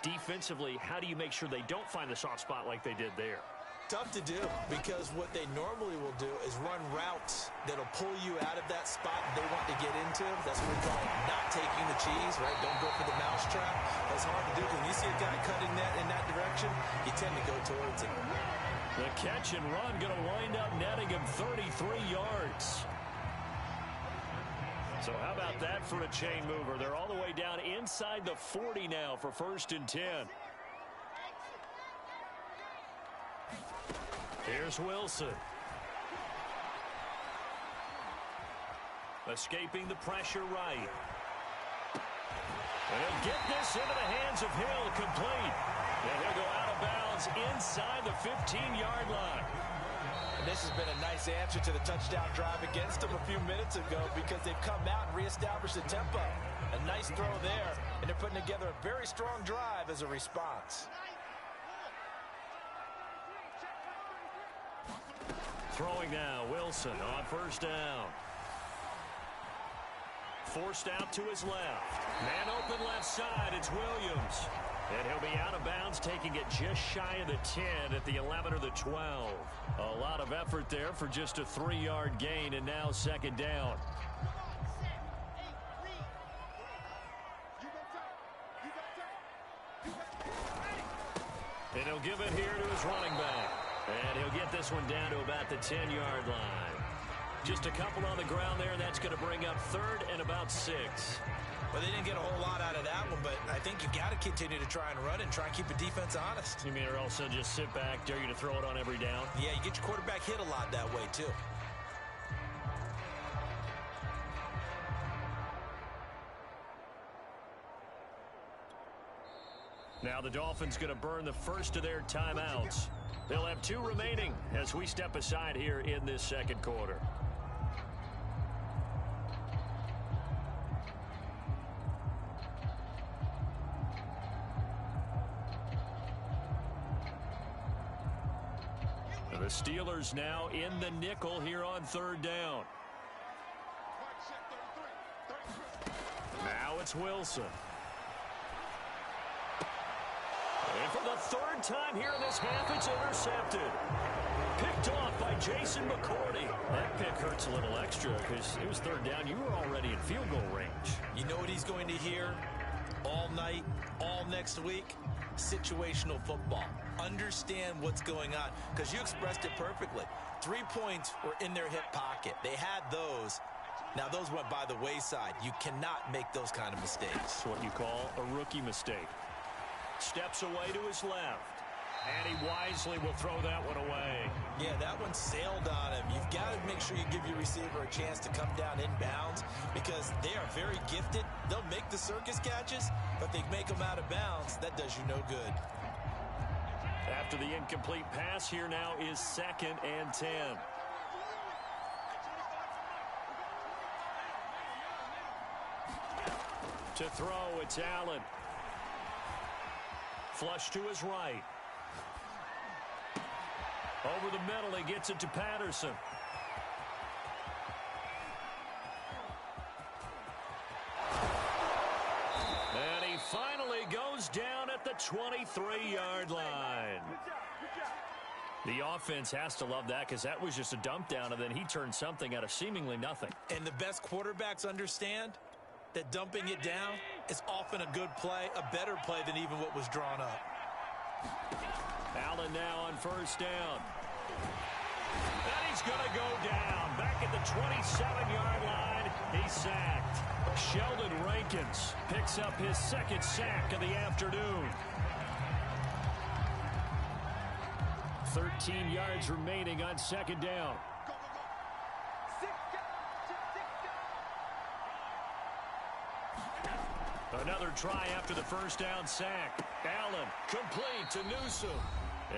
Defensively, how do you make sure they don't find the soft spot like they did there? Tough to do, because what they normally will do is run routes that'll pull you out of that spot they want to get into. That's what we call not taking the cheese, right? Don't go for the mousetrap. That's hard to do, because when you see a guy cutting that in that direction, you tend to go towards it. The catch and run going to wind up netting him 33 yards. So how about that for a chain mover? They're all the way down inside the 40 now for 1st and 10. Here's Wilson. Escaping the pressure right. And he'll get this into the hands of Hill, complete. And he'll go out of bounds inside the 15-yard line. And this has been a nice answer to the touchdown drive against them a few minutes ago, because they've come out and reestablished the tempo. A nice throw there, and they're putting together a very strong drive as a response. Throwing now, Wilson on 1st down. Forced out to his left. Man open left side, it's Williams. And he'll be out of bounds, taking it just shy of the 10 at the 11 or the 12. A lot of effort there for just a 3-yard gain, and now 2nd down. And he'll give it here to his running back. And he'll get this one down to about the 10-yard line. Just a couple on the ground there, and that's going to bring up 3rd and about 6. Well, they didn't get a whole lot out of that one, but I think you got to continue to try and run and try and keep the defense honest. You mean, or also just sit back, dare you to throw it on every down? Yeah, you get your quarterback hit a lot that way, too. Now the Dolphins going to burn the first of their timeouts. They'll have 2 remaining as we step aside here in this 2nd quarter. The Steelers now in the nickel here on 3rd down. Now it's Wilson. And for the 3rd time here in this half, it's intercepted. Picked off by Jason McCourty. That pick hurts a little extra because it was 3rd down. You were already in field goal range. You know what he's going to hear all night, all next week? Situational football. Understand what's going on, because you expressed it perfectly. 3 points were in their hip pocket. They had those. Now, those went by the wayside. You cannot make those kind of mistakes. It's what you call a rookie mistake. Steps away to his left. And he wisely will throw that one away. Yeah, that one sailed on him. You've got to make sure you give your receiver a chance to come down inbounds, because they are very gifted. They'll make the circus catches, but they make them out of bounds. That does you no good. After the incomplete pass, here now is 2nd and 10. To throw, it's Allen. Flush to his right. Over the middle, he gets it to Patterson. And he finally goes down at the 23-yard line. The offense has to love that, because that was just a dump down, and then he turned something out of seemingly nothing. And the best quarterbacks understand that dumping it down is often a good play, a better play than even what was drawn up. Allen now on 1st down. And he's going to go down. Back at the 27-yard line, he's sacked. Sheldon Rankins picks up his 2nd sack of the afternoon. 13 yards remaining on 2nd down. Another try after the 1st down sack. Allen complete to Newsome.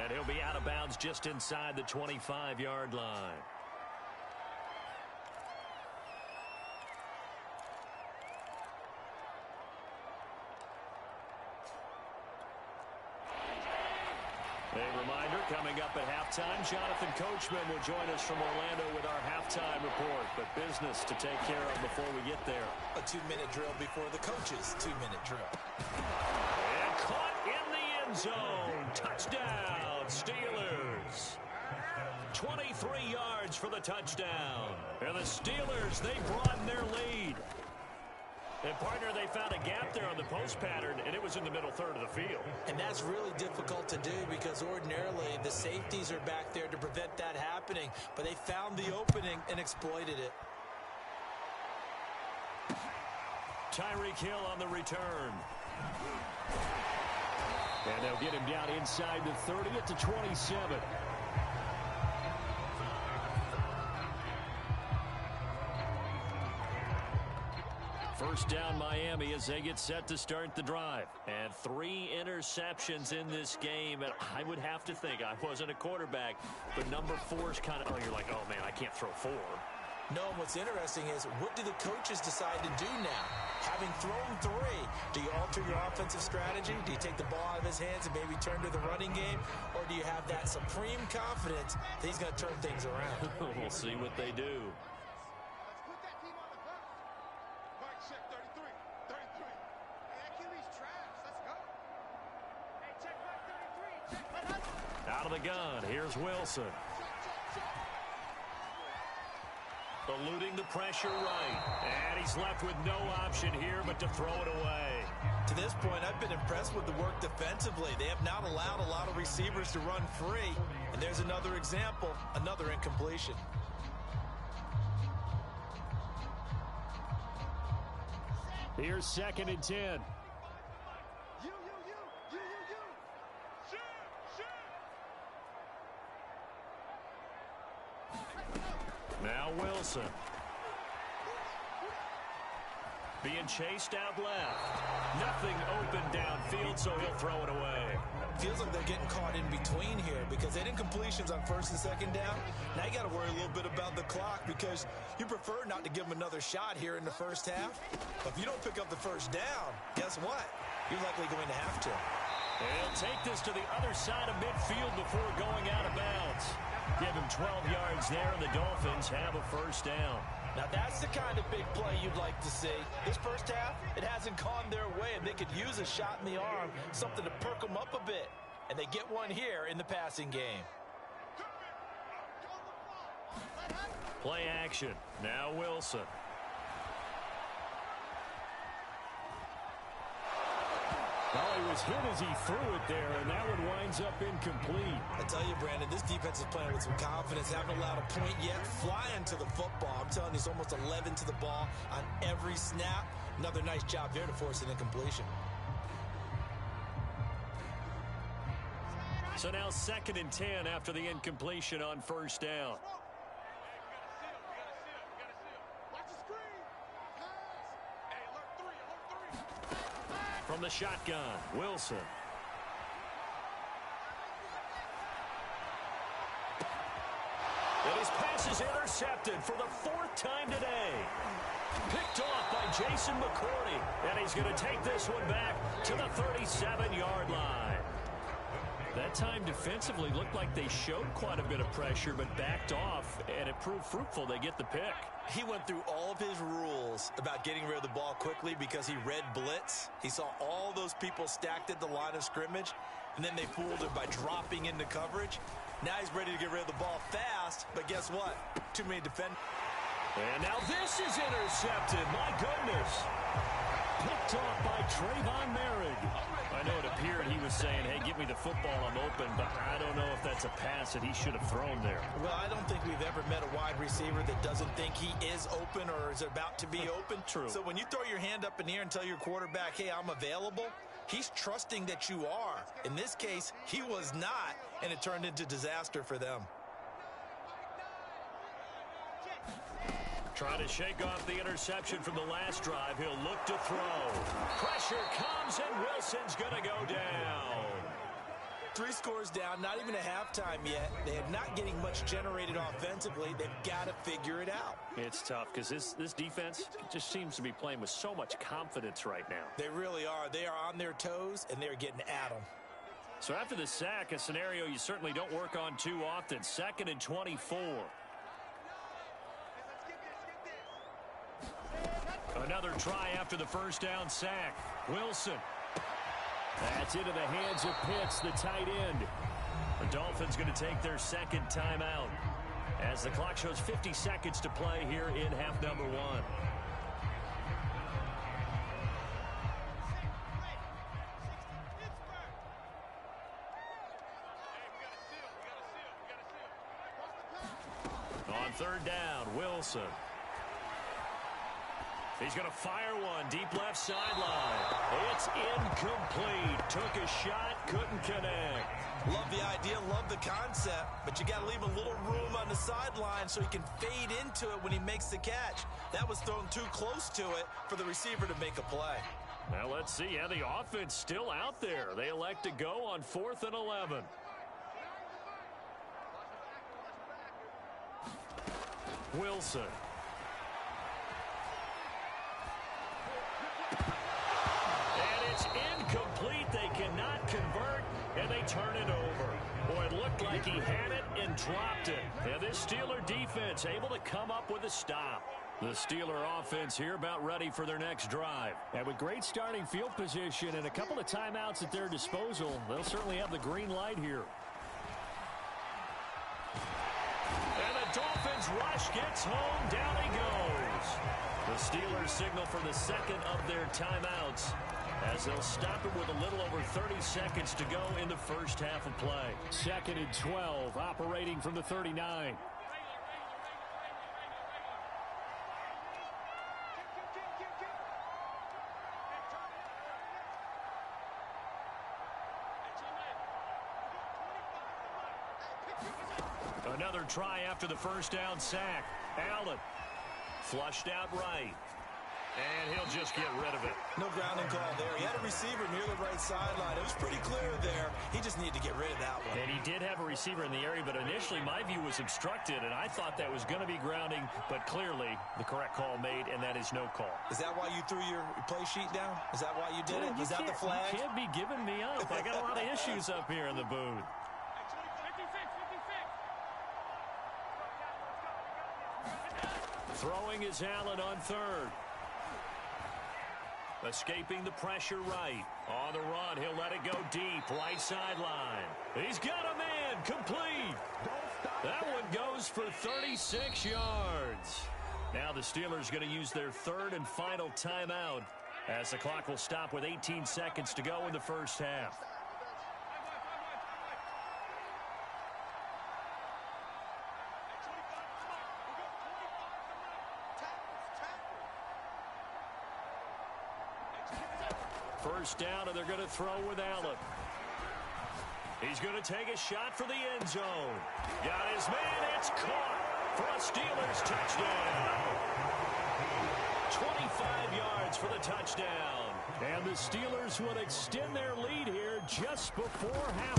And he'll be out of bounds just inside the 25-yard line. A reminder, coming up at halftime, Jonathan Coachman will join us from Orlando with our halftime report. But business to take care of before we get there. A 2-minute drill before the coach's 2-minute drill. And caught in end zone. Touchdown, Steelers. 23 yards for the touchdown. And the Steelers, they broaden their lead. And, partner, they found a gap there on the post pattern, and it was in the middle third of the field. And that's really difficult to do because ordinarily the safeties are back there to prevent that happening. But they found the opening and exploited it. Tyreek Hill on the return. And they'll get him down inside the 30 at the 27. First down Miami as they get set to start the drive. And 3 interceptions in this game. And I would have to think, I wasn't a quarterback, but number 4 is kind of, oh, you're like, oh, man, I can't throw 4. No, what's interesting is what do the coaches decide to do now? Having thrown 3, do you alter your offensive strategy? Do you take the ball out of his hands and maybe turn to the running game? Or do you have that supreme confidence that he's going to turn things around? We'll see what they do. Out of the gun, here's Wilson. Eluding the pressure right. And he's left with no option here but to throw it away. To this point, I've been impressed with the work defensively. They have not allowed a lot of receivers to run free. And there's another example, another incompletion. Here's 2nd and 10. Now Wilson. Being chased out left. Nothing open downfield, so he'll throw it away. Feels like they're getting caught in between here because they had incompletions on 1st and 2nd down. Now you got to worry a little bit about the clock because you prefer not to give them another shot here in the first half. But if you don't pick up the first down, guess what? You're likely going to have to. And he'll take this to the other side of midfield before going out of bounds. Give him 12 yards there, and the Dolphins have a first down. Now that's the kind of big play you'd like to see. This first half, it hasn't gone their way, and they could use a shot in the arm, something to perk them up a bit. And they get one here in the passing game. Play action. Now Wilson. Well, he was hit as he threw it there, and that one winds up incomplete. I tell you, Brandon, this defense is playing with some confidence. Haven't allowed a point yet. Flying to the football. I'm telling you, it's almost 11 to the ball on every snap. Another nice job there to force an incompletion. So now 2nd and 10 after the incompletion on first down. From the shotgun, Wilson. And his pass is intercepted for the 4th time today. Picked off by Jason McCourty. And he's going to take this one back to the 37-yard line. That time defensively looked like they showed quite a bit of pressure but backed off, and it proved fruitful. They get the pick. He went through all of his rules about getting rid of the ball quickly because he read blitz. He saw all those people stacked at the line of scrimmage, and then they fooled him by dropping into coverage. Now he's ready to get rid of the ball fast, but guess what? Too many defenders. And now this is intercepted. My goodness. Picked off by Trayvon Merrick. I know it appeared he was saying, hey, give me the football, I'm open, but I don't know if that's a pass that he should have thrown there. Well, I don't think we've ever met a wide receiver that doesn't think he is open or is about to be open. True. So when you throw your hand up in the air and tell your quarterback, hey, I'm available, he's trusting that you are. In this case, he was not, and it turned into disaster for them. Trying to shake off the interception from the last drive. He'll look to throw. Pressure comes, and Wilson's going to go down. 3 scores down, not even a halftime yet. They're not getting much generated offensively. They've got to figure it out. It's tough because this defense just seems to be playing with so much confidence right now. They really are. They are on their toes, and they're getting at them. So after the sack, a scenario you certainly don't work on too often. 2nd and 24. Another try after the first down sack. Wilson. That's into the hands of Pitts, the tight end. The Dolphins going to take their second timeout as the clock shows 50 seconds to play here in half number 1. On third down, Wilson. He's going to fire one deep left sideline. It's incomplete. Took a shot, couldn't connect. Love the idea, love the concept, but you got to leave a little room on the sideline so he can fade into it when he makes the catch. That was thrown too close to it for the receiver to make a play. Now let's see how the offense still out there. They elect to go on 4th and 11. Wilson. And it's incomplete. They cannot convert, and they turn it over. Boy, it looked like he had it and dropped it. And this Steeler defense able to come up with a stop. The Steeler offense here about ready for their next drive. And with great starting field position and a couple of timeouts at their disposal, they'll certainly have the green light here. And the Dolphins rush gets home. Down he goes. The Steelers signal for the second of their timeouts as they'll stop it with a little over 30 seconds to go in the first half of play. 2nd and 12, operating from the 39. Another try after the first down sack. Allen flushed out right. And he'll just get rid of it. No grounding call there. He had a receiver near the right sideline. It was pretty clear there. He just needed to get rid of that one. And he did have a receiver in the area, but initially my view was obstructed, and I thought that was going to be grounding, but clearly the correct call made, and that is no call. Is that why you threw your play sheet down? Is that why you did it? Is that the flag? You can't be giving me up. I got a lot of issues up here in the booth. Throwing is Allen on third. Escaping the pressure right. On the run, he'll let it go deep. Right sideline. He's got a man. Complete. That one goes for 36 yards. Now the Steelers going to use their third and final timeout as the clock will stop with 18 seconds to go in the first half. First down, and they're going to throw with Allen. He's going to take a shot for the end zone. Got his man. It's caught for a Steelers touchdown. 25 yards for the touchdown. And the Steelers would extend their lead here just before half.